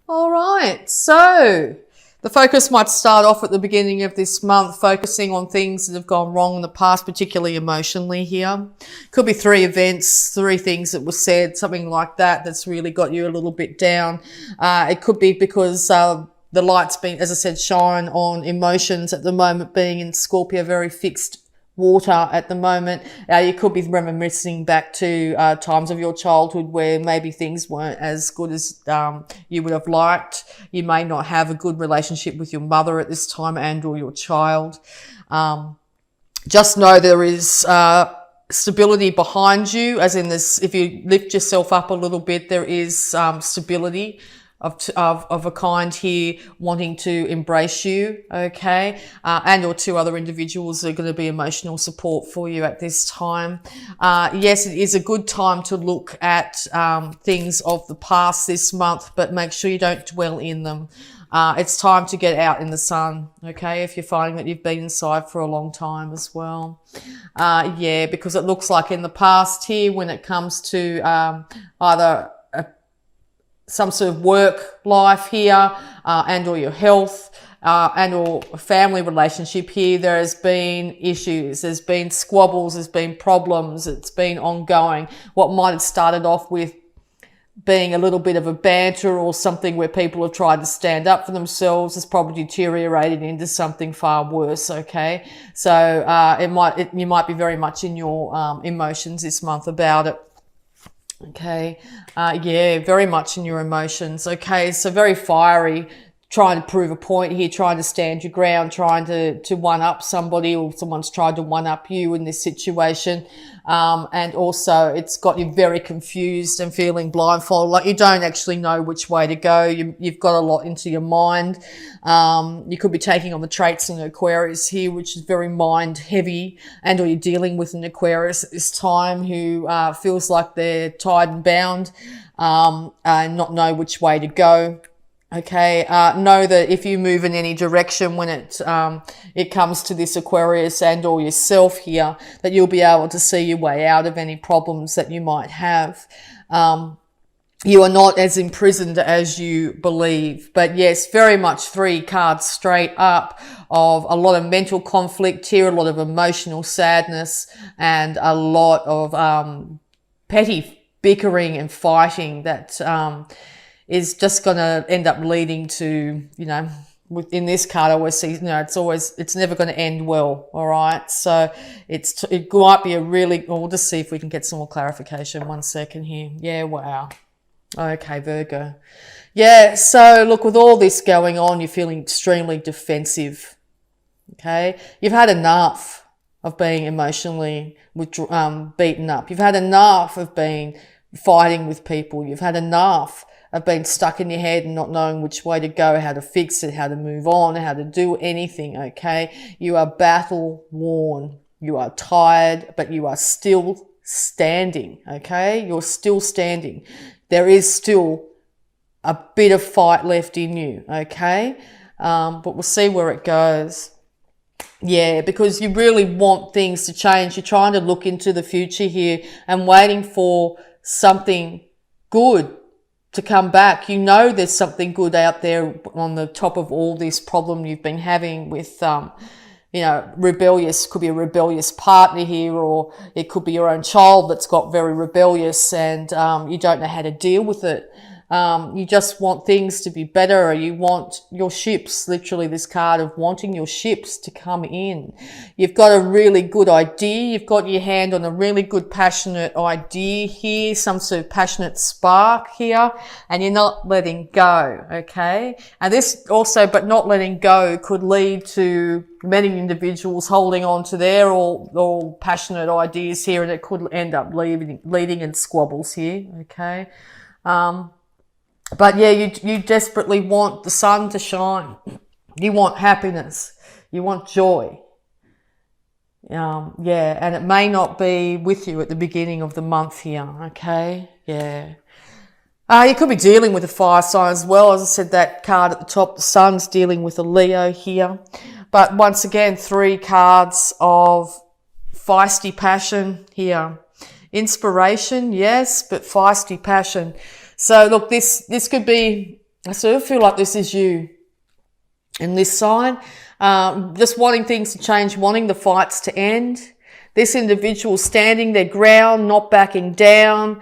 All right, so the focus might start off at the beginning of this month, focusing on things that have gone wrong in the past, particularly emotionally here. Could be 3 events, 3 things that were said, something like that, that's really got you a little bit down. It could be because the light's been, as I said, shine on emotions at the moment, being in Scorpio, very fixed water at the moment. You could be reminiscing back to times of your childhood where maybe things weren't as good as you would have liked. You may not have a good relationship with your mother at this time and or your child. Just know there is stability behind you, as in this, if you lift yourself up a little bit, there is stability of a kind here wanting to embrace you, okay? And or 2 other individuals are going to be emotional support for you at this time. Yes, it is a good time to look at things of the past this month, but make sure you don't dwell in them. It's time to get out in the sun, okay, if you're finding that you've been inside for a long time as well. Yeah, because it looks like in the past here, when it comes to either some sort of work life here, and or your health, and or family relationship here, there has been issues, there's been squabbles, there's been problems, it's been ongoing. What might have started off with being a little bit of a banter or something where people have tried to stand up for themselves has probably deteriorated into something far worse, okay? So you might be very much in your emotions this month about it. Okay, yeah, very much in your emotions. Okay, so very fiery, trying to prove a point here, trying to stand your ground, trying to one up somebody, or someone's tried to one up you in this situation. And also it's got you very confused and feeling blindfolded, like you don't actually know which way to go. You've got a lot into your mind. You could be taking on the traits in Aquarius here, which is very mind heavy, and or you're dealing with an Aquarius at this time who feels like they're tied and bound, and not know which way to go. Okay, know that if you move in any direction when it comes to this Aquarius and or yourself here, that you'll be able to see your way out of any problems that you might have. You are not as imprisoned as you believe. But yes, very much 3 cards straight up of a lot of mental conflict here, a lot of emotional sadness, and a lot of petty bickering and fighting that is just going to end up leading to, in this card I always see, it's never going to end well, all right? So it might be we'll just see if we can get some more clarification. 1 second here. Yeah, wow. Okay, Virgo. Yeah, so look, with all this going on, you're feeling extremely defensive, okay? You've had enough of being emotionally beaten up. You've had enough of being fighting with people. You've had enough of being stuck in your head and not knowing which way to go, how to fix it, how to move on, how to do anything, okay? You are battle worn. You are tired, but you are still standing, okay? You're still standing. There is still a bit of fight left in you, okay? But we'll see where it goes. Yeah, because you really want things to change. You're trying to look into the future here and waiting for something good to come back. You know there's something good out there on the top of all this problem you've been having with, could be a rebellious partner here, or it could be your own child that's got very rebellious and you don't know how to deal with it. You just want things to be better, or you want your ships, literally this card of wanting your ships to come in. You've got a really good idea. You've got your hand on a really good passionate idea here, some sort of passionate spark here, and you're not letting go, okay? And this also, but not letting go could lead to many individuals holding on to their all passionate ideas here, and it could end up leading in squabbles here, okay? But yeah, you desperately want the sun to shine. You want happiness. You want joy. Yeah, and it may not be with you at the beginning of the month here, okay? Yeah. You could be dealing with a fire sign as well. As I said, that card at the top, the sun's dealing with a Leo here. But once again, 3 cards of feisty passion here. Inspiration, yes, but feisty passion. So look, this could be I sort of feel like this is you in this sign, just wanting things to change, wanting the fights to end. This individual standing their ground, not backing down,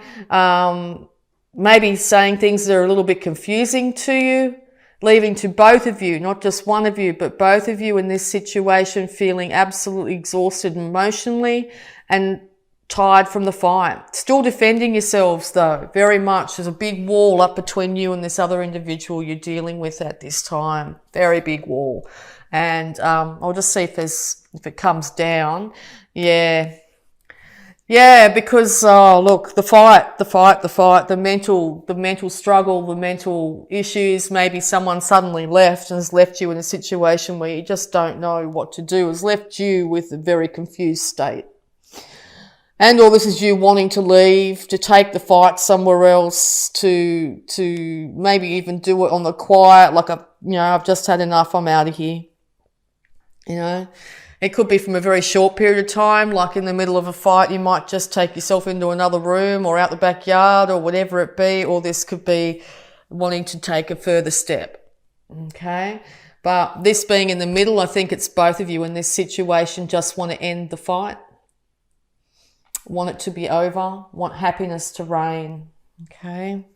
maybe saying things that are a little bit confusing to you, leaving to both of you, not just one of you, but both of you in this situation feeling absolutely exhausted emotionally and tired from the fight. Still defending yourselves though, very much. There's a big wall up between you and this other individual you're dealing with at this time. Very big wall. And I'll just see if it comes down. Yeah, because look, the mental struggle, the mental issues. Maybe someone suddenly left and has left you in a situation where you just don't know what to do. Has left you with a very confused state. And all this is you wanting to leave, to take the fight somewhere else, to maybe even do it on the quiet, like I've just had enough, I'm out of here. It could be from a very short period of time, like in the middle of a fight, you might just take yourself into another room or out the backyard or whatever it be, or this could be wanting to take a further step. Okay? But this being in the middle, I think it's both of you in this situation just want to end the fight. Want it to be over, want happiness to reign. Okay.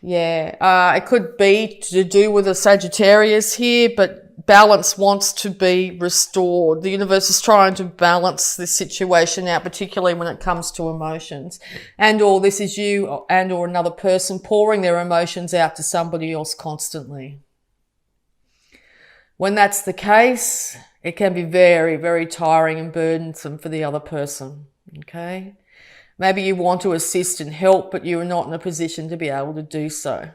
Yeah, it could be to do with a Sagittarius here, but balance wants to be restored. The universe is trying to balance this situation out, particularly when it comes to emotions. And or this is you and or another person pouring their emotions out to somebody else constantly. When that's the case, it can be very, very tiring and burdensome for the other person, okay? Maybe you want to assist and help, but you are not in a position to be able to do so,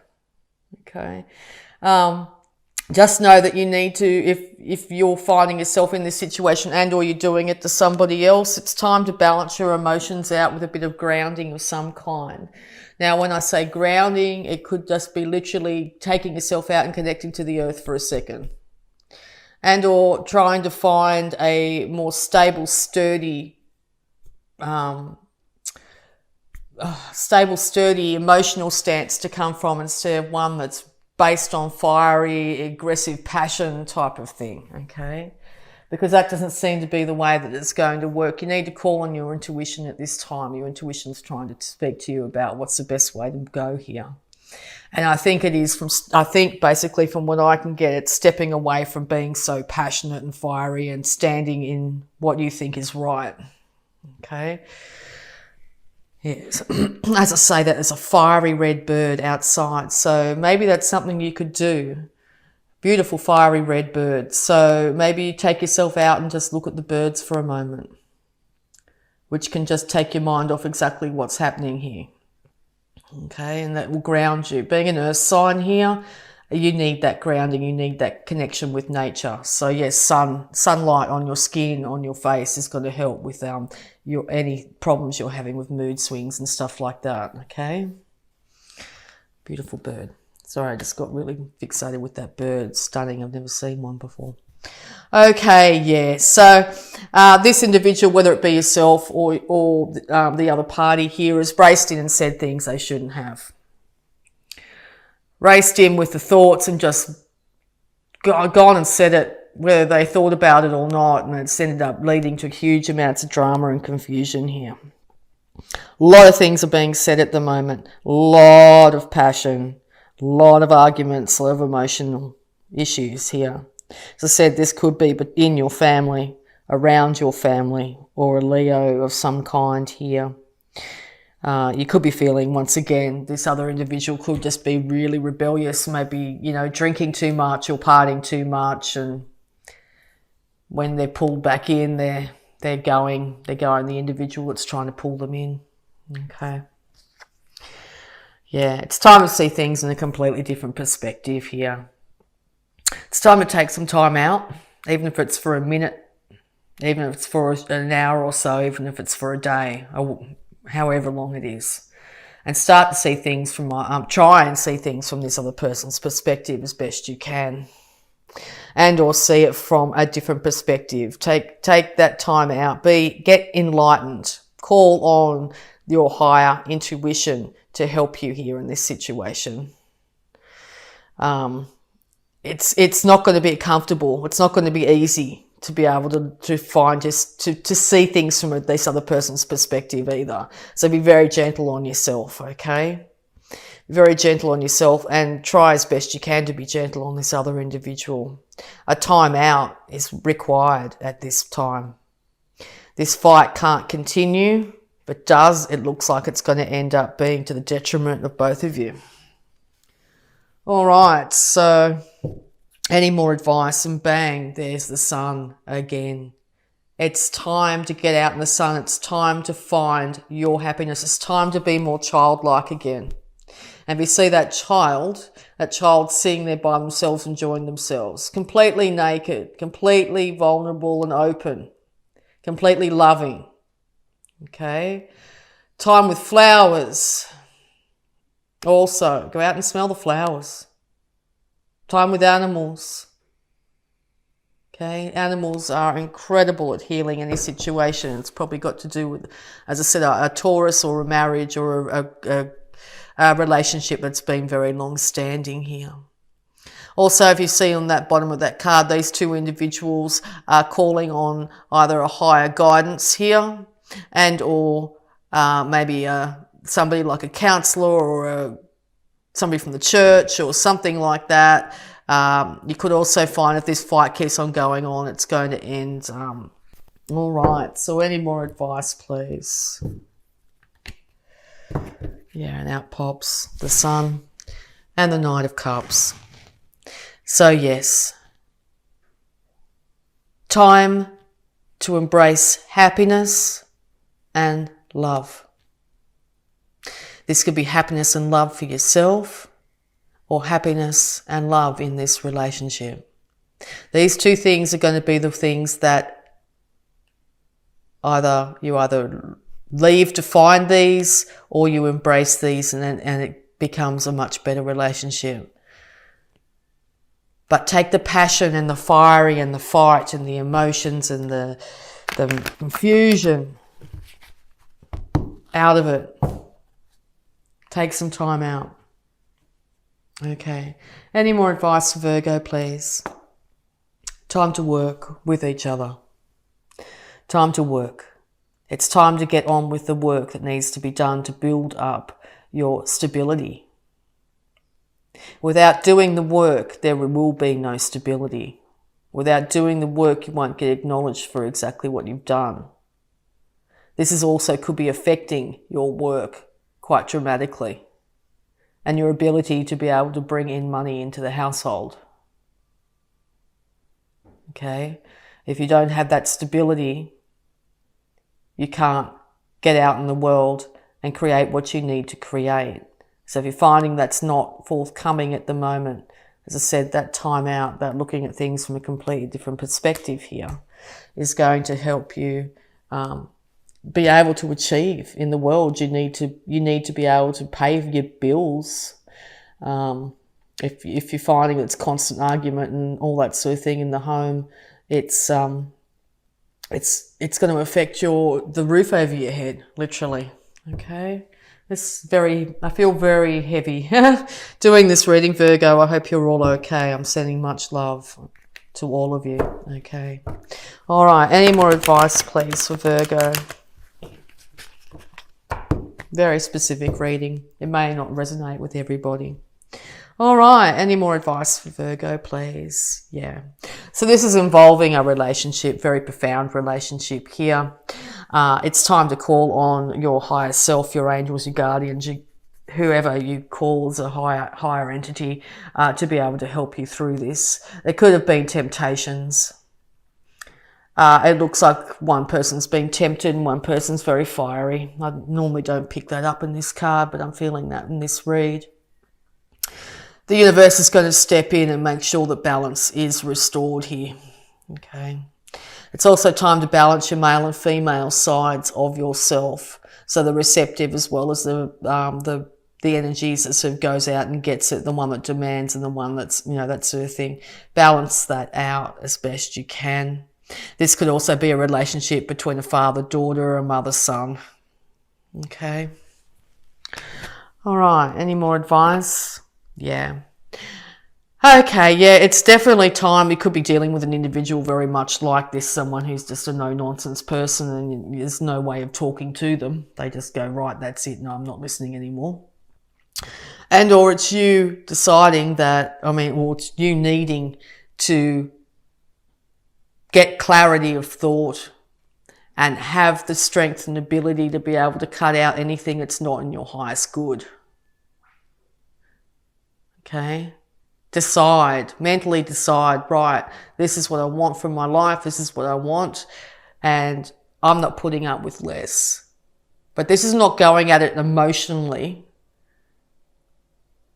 okay? Just know that you need to, if you're finding yourself in this situation and or you're doing it to somebody else, it's time to balance your emotions out with a bit of grounding of some kind. Now, when I say grounding, it could just be literally taking yourself out and connecting to the earth for a second. And or trying to find a more stable, sturdy emotional stance to come from instead of one that's based on fiery, aggressive passion type of thing, okay? Because that doesn't seem to be the way that it's going to work. You need to call on your intuition at this time. Your intuition's trying to speak to you about what's the best way to go here. And I think basically from what I can get, it's stepping away from being so passionate and fiery and standing in what you think is right. Okay? Yes. As I say that, there's a fiery red bird outside. So maybe that's something you could do. Beautiful fiery red bird. So maybe you take yourself out and just look at the birds for a moment, which can just take your mind off exactly what's happening here. Okay, and that will ground you. Being an earth sign here, you need that grounding, you need that connection with nature. So yes, sunlight on your skin, on your face is going to help with any problems you're having with mood swings and stuff like that. Okay, beautiful bird. Sorry, I just got really fixated with that bird. Stunning. I've never seen one before. Okay, yeah. So this individual, whether it be yourself or the other party here, has raced in and said things they shouldn't have. Raced in with the thoughts and just gone and said it, whether they thought about it or not, and it's ended up leading to huge amounts of drama and confusion here. A lot of things are being said at the moment. A lot of passion, a lot of arguments, a lot of emotional issues here. As I said, this could be in your family, around your family, or a Leo of some kind here. You could be feeling, once again, this other individual could just be really rebellious, maybe, drinking too much or partying too much, and when they're pulled back in, they're going the individual that's trying to pull them in. Okay. Yeah, it's time to see things in a completely different perspective here. It's time to take some time out, even if it's for a minute, even if it's for an hour or so, even if it's for a day, or however long it is, and start to see things from try and see things from this other person's perspective as best you can, and or see it from a different perspective. Take that time out. Get enlightened. Call on your higher intuition to help you here in this situation. It's not going to be comfortable. It's not going to be easy to be able to find just to see things from this other person's perspective either. So be very gentle on yourself, okay? Very gentle on yourself, and try as best you can to be gentle on this other individual. A time out is required at this time. This fight can't continue. If it does, it looks like it's going to end up being to the detriment of both of you. All right, so any more advice, and bang, there's the sun again. It's time to get out in the sun. It's time to find your happiness. It's time to be more childlike again. And if you see that child sitting there by themselves, enjoying themselves, completely naked, completely vulnerable and open, completely loving. Okay? Time with flowers. Also, go out and smell the flowers. Time with animals. Okay? Animals are incredible at healing any situation. It's probably got to do with, as I said, a Taurus or a marriage or a relationship that's been very long-standing here. Also, if you see on that bottom of that card, these two individuals are calling on either a higher guidance here, and or maybe somebody like a counsellor or somebody from the church or something like that. You could also find if this fight keeps on going on, it's going to end. All right, so any more advice, please? Yeah, and out pops the Sun and the Knight of Cups. So yes, time to embrace happiness and love. This could be happiness and love for yourself, or happiness and love in this relationship. These two things are going to be the things that you either leave to find these, or you embrace these, and it becomes a much better relationship. But take the passion and the fiery and the fight and the emotions and the confusion out of it. Take some time out. Okay. Any more advice for Virgo, please? Time to work with each other. Time to work. It's time to get on with the work that needs to be done to build up your stability. Without doing the work, there will be no stability. Without doing the work, you won't get acknowledged for exactly what you've done. This is also could be affecting your work quite dramatically, and your ability to be able to bring in money into the household. Okay? If you don't have that stability, you can't get out in the world and create what you need to create. So if you're finding that's not forthcoming at the moment, as I said, that time out, that looking at things from a completely different perspective here is going to help you be able to achieve in the world. You need to be able to pay your bills. If you're finding it's constant argument and all that sort of thing in the home, it's going to affect the roof over your head, literally. Okay, I feel very heavy doing this reading, Virgo. I hope you're all okay. I'm sending much love to all of you. Okay, all right. Any more advice, please, for Virgo? Very specific reading. It may not resonate with everybody. All right, any more advice for Virgo, please? Yeah. So this is involving a relationship, very profound relationship here. It's time to call on your higher self, your angels, your guardians, whoever you call as a higher entity, to be able to help you through this. There could have been temptations. It looks like one person's being tempted and one person's very fiery. I normally don't pick that up in this card, but I'm feeling that in this read. The universe is going to step in and make sure that balance is restored here. Okay. It's also time to balance your male and female sides of yourself. So the receptive as well as the energies that sort of goes out and gets it, the one that demands and the one that's, that sort of thing. Balance that out as best you can. This could also be a relationship between a father-daughter or a mother-son. Okay. All right. Any more advice? Yeah. Okay, yeah, it's definitely time. We could be dealing with an individual very much like this, someone who's just a no-nonsense person and there's no way of talking to them. They just go, right, that's it, no, I'm not listening anymore. And or it's you deciding that, or it's you needing to get clarity of thought and have the strength and ability to be able to cut out anything that's not in your highest good. Okay? Mentally decide, right, this is what I want from my life, this is what I want, and I'm not putting up with less. But this is not going at it emotionally.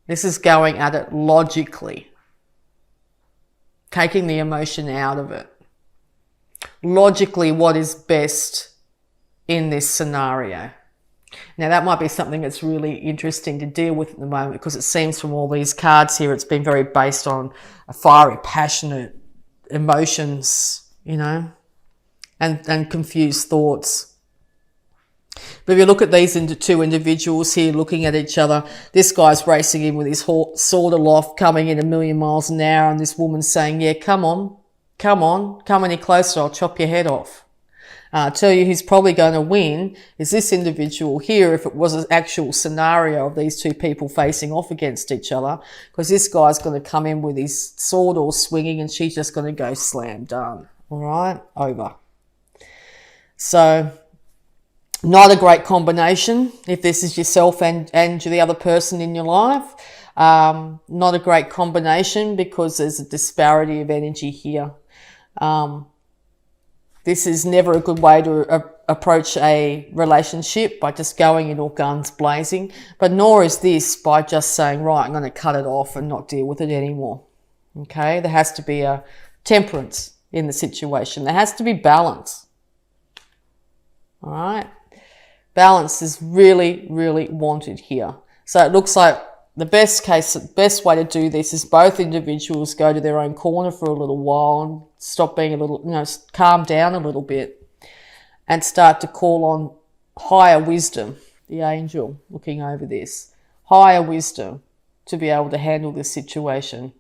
This is going at it logically. Taking the emotion out of it. Logically, what is best in this scenario? Now, that might be something that's really interesting to deal with at the moment, because it seems from all these cards here, it's been very based on a fiery, passionate emotions, and confused thoughts. But if you look at these two individuals here looking at each other, this guy's racing in with his sword aloft, coming in 1,000,000 miles an hour, and this woman's saying, yeah, come on, come any closer, I'll chop your head off. I tell you who's probably going to win is this individual here, if it was an actual scenario of these two people facing off against each other, because this guy's going to come in with his sword all swinging and she's just going to go slam done. All right, over. So, not a great combination if this is yourself and the other person in your life. Not a great combination because there's a disparity of energy here. This is never a good way to approach a relationship, by just going in all guns blazing, but nor is this by just saying, right, I'm going to cut it off and not deal with it anymore. Okay, there has to be a temperance in the situation. There has to be balance. All right, balance is really, really wanted here. So it looks like the best way to do this is both individuals go to their own corner for a little while and stop being calm down a little bit and start to call on higher wisdom, the angel looking over this, higher wisdom to be able to handle this situation.